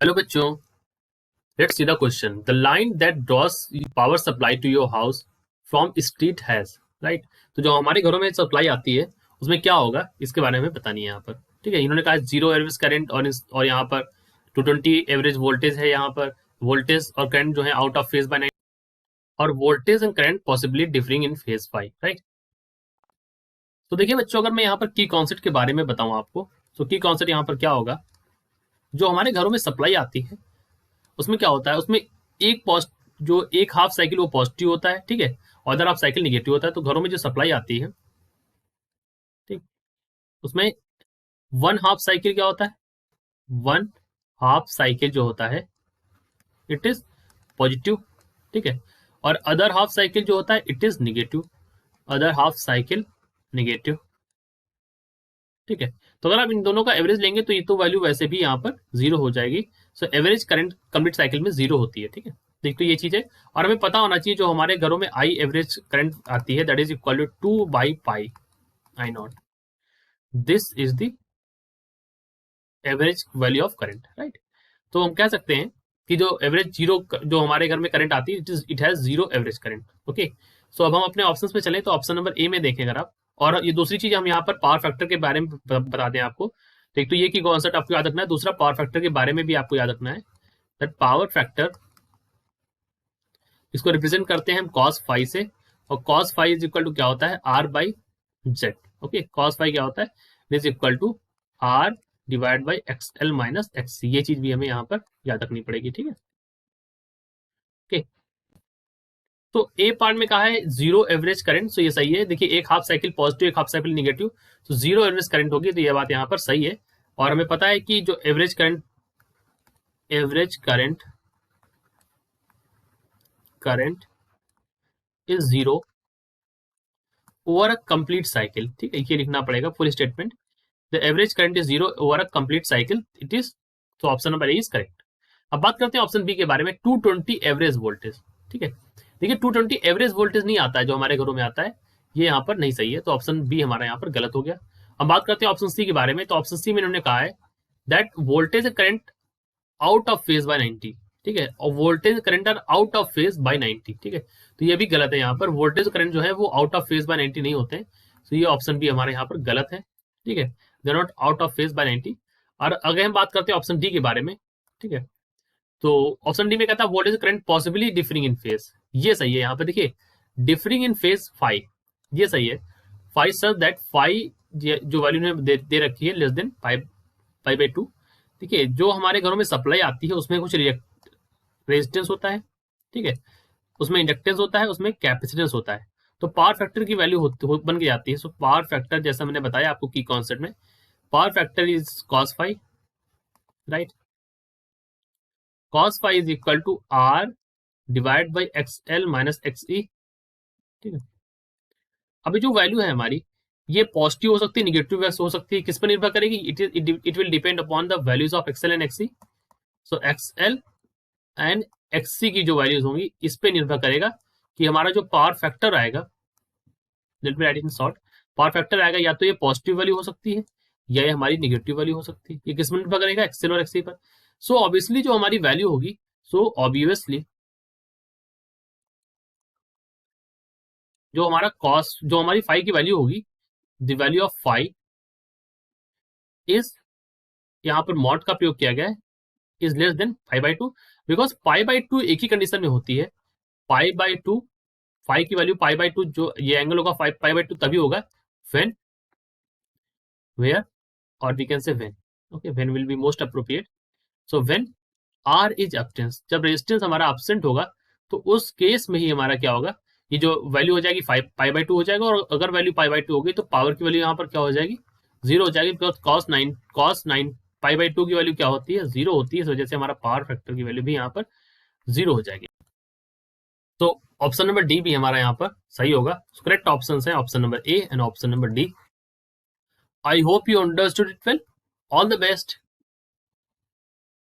Hello बच्चों, let's see the question. The line that draws power supply to your house from street has, right. तो जो हमारे घरों में सप्लाई आती है उसमें क्या होगा, इसके बारे में बतानी है यहाँ पर। ठीक है, इन्होंने कहा जीरो एवरेज करंट और यहाँ पर 220 एवरेज वोल्टेज है। यहाँ पर वोल्टेज और करंट जो है आउट ऑफ फेज बाय 9, और voltage and current possibly differing in phase 5, right. तो देखिए बच्चों, अगर मैं यहाँ पर की कॉन्सेप्ट के बारे में बताऊँ आपको, तो की कॉन्सेप्ट यहाँ पर क्या होगा। जो हमारे घरों में सप्लाई आती है उसमें क्या होता है, उसमें एक पॉस्ट जो एक हाफ साइकिल वो पॉजिटिव होता है, ठीक है, और अदर हाफ साइकिल निगेटिव होता है। तो घरों में जो सप्लाई आती है, ठीक, उसमें वन हाफ साइकिल क्या होता है, वन हाफ साइकिल जो होता है इट इज पॉजिटिव, ठीक है, और अदर हाफ साइकिल जो होता है it is negative, other half cycle negative, ठीक है। तो अगर आप इन दोनों का एवरेज लेंगे तो ये तो वैल्यू वैसे भी यहाँ पर जीरो हो जाएगी। So average current complete cycle में जीरो होती है, ठीक है। देख, तो ये चीज है, और हमें पता होना चाहिए जो हमारे घरों में आई एवरेज करंट आती है दैट इज इक्वल टू 2/पाई I naught. This is the average value of current, right. तो हम कह सकते हैं कि जो एवरेज जीरो जो हमारे घर में करंट आती है it has zero average current. Okay, so अब हम अपने ऑप्शंस पे चलें तो ऑप्शन नंबर ए में देखें अगर आप। और ये दूसरी चीज हम यहाँ पर पावर फैक्टर के बारे में बता दें आपको। एक तो ये की कॉन्सेप्ट आपको याद रखना है, दूसरा पावर फैक्टर के बारे में भी आपको याद रखना है दैट पावर फैक्टर, इसको रिप्रेजेंट करते हैं हम कॉस फाई से, और cos phi is equal to क्या होता है, R by Z. Okay, cos phi क्या होता है, is equal to R divide by X L minus X C. ये चीज भी हमें यहाँ पर याद रखनी पड़ेगी, ठीक है। ओके, तो ए पार्ट में कहा है जीरो एवरेज करंट, तो ये सही है। देखिए, एक हाफ साइकिल पॉजिटिव एक हाफ साइकिल निगेटिव, तो जीरो एवरेज करंट होगी, तो ये बात यहाँ पर सही है। और हमें पता है कि जो average current is zero over a complete cycle, ठीक है, ये लिखना पड़ेगा full statement. The average current is zero over a complete cycle, it is, तो option number A is correct. अब बात करते हैं ऑप्शन बी के बारे में, 220 एवरेज वोल्टेज, ठीक है। देखिए, 220 एवरेज वोल्टेज नहीं आता है जो हमारे घरों में आता है, ये यहाँ पर नहीं सही है, तो ऑप्शन बी हमारा यहाँ पर गलत हो गया। हम बात करते हैं ऑप्शन सी के बारे में, तो ऑप्शन सी में इन्होंने कहा है that voltage current out of phase by 90, ठीक है, और voltage current are out of phase by 90, ठीक है। तो ये भी गलत है, यहाँ पर वोल्टेज करंट जो है वो आउट ऑफ फेज बाय 90 नहीं होते हैं, तो ये ऑप्शन भी हमारे यहाँ पर गलत है, ठीक है, they not out of phase by 90। और अगर हम बात करते हैं ऑप्शन डी के बारे में, ठीक है, तो ऑप्शन डी में कहता है वोल्टेज करंट पॉसिबली डिफरिंग इन फेज, ये सही है। यहाँ पे देखिए, डिफरिंग इन फेज 5, ये सही है। 5 सर दैट 5 जो वैल्यू ने दे रखी है लेस देन 5/2। देखिए, जो हमारे घरों में सप्लाई आती है उसमें कुछ रेजिस्टेंस होता है, ठीक है, उसमें इंडक्टेंस होता है, उसमें कैपेसिटेंस होता है। तो पावर फैक्टर की वैल्यू बन के जाती है। सो पावर फैक्टर, जैसा मैंने बताया आपको की कॉन्सेप्ट में, power factor is cos phi, right. cos phi is equal to R divide by X L minus X E, ठीक है। अभी जो वैल्यू है हमारी, ये पॉजिटिव हो सकती है, निगेटिव हो सकती है, किस पर निर्भर करेगी, it will depend upon the values of XL and XE. So XL and एक्ससी की जो वैल्यूज होंगी इस पे निर्भर करेगा कि हमारा जो पावर फैक्टर आएगा, let me right in short, power factor आएगा या तो ये पॉजिटिव वैल्यू हो सकती है या ये हमारी निगेटिव वैल्यू हो सकती है। ये किस में निर्भर करेगा, एक्सएल और एक्ससी पर। सो ऑब्वियसली जो हमारी वैल्यू होगी, सो ऑब्वियसली जो हमारा कॉस्ट, जो हमारी फाई की वैल्यू होगी, the value of phi is, यहाँ पर मॉड का प्रयोग किया गया है, इज लेस देन 5/2, बिकॉज 5/2 एक ही कंडीशन में होती है। 5/2, फाई की वैल्यू 5/2, जो ये एंगल होगा 5/2 तभी होगा व्हेन, वेयर, और we can say when, okay, when will be most appropriate. So when R is absence, जब रेजिस्टेंस हमारा एब्सेंट होगा तो उस केस में ही हमारा क्या होगा, ये जो वैल्यू हो जाएगी 5/2 हो जाएगा, और अगर वैल्यू 5/2 होगी तो पावर की वैल्यू यहाँ पर क्या हो जाएगी, जीरो हो जाएगी, बिकॉज cos9 5/2 की वैल्यू क्या होती है, जीरो होती है, इस वजह से हमारा पावर फैक्टर की वैल्यू भी यहाँ पर जीरो हो जाएगी। तो ऑप्शन नंबर डी भी हमारा यहाँ पर सही होगा। करेक्ट ऑप्शन है option number A and option number D. I hope you understood it well. All the best.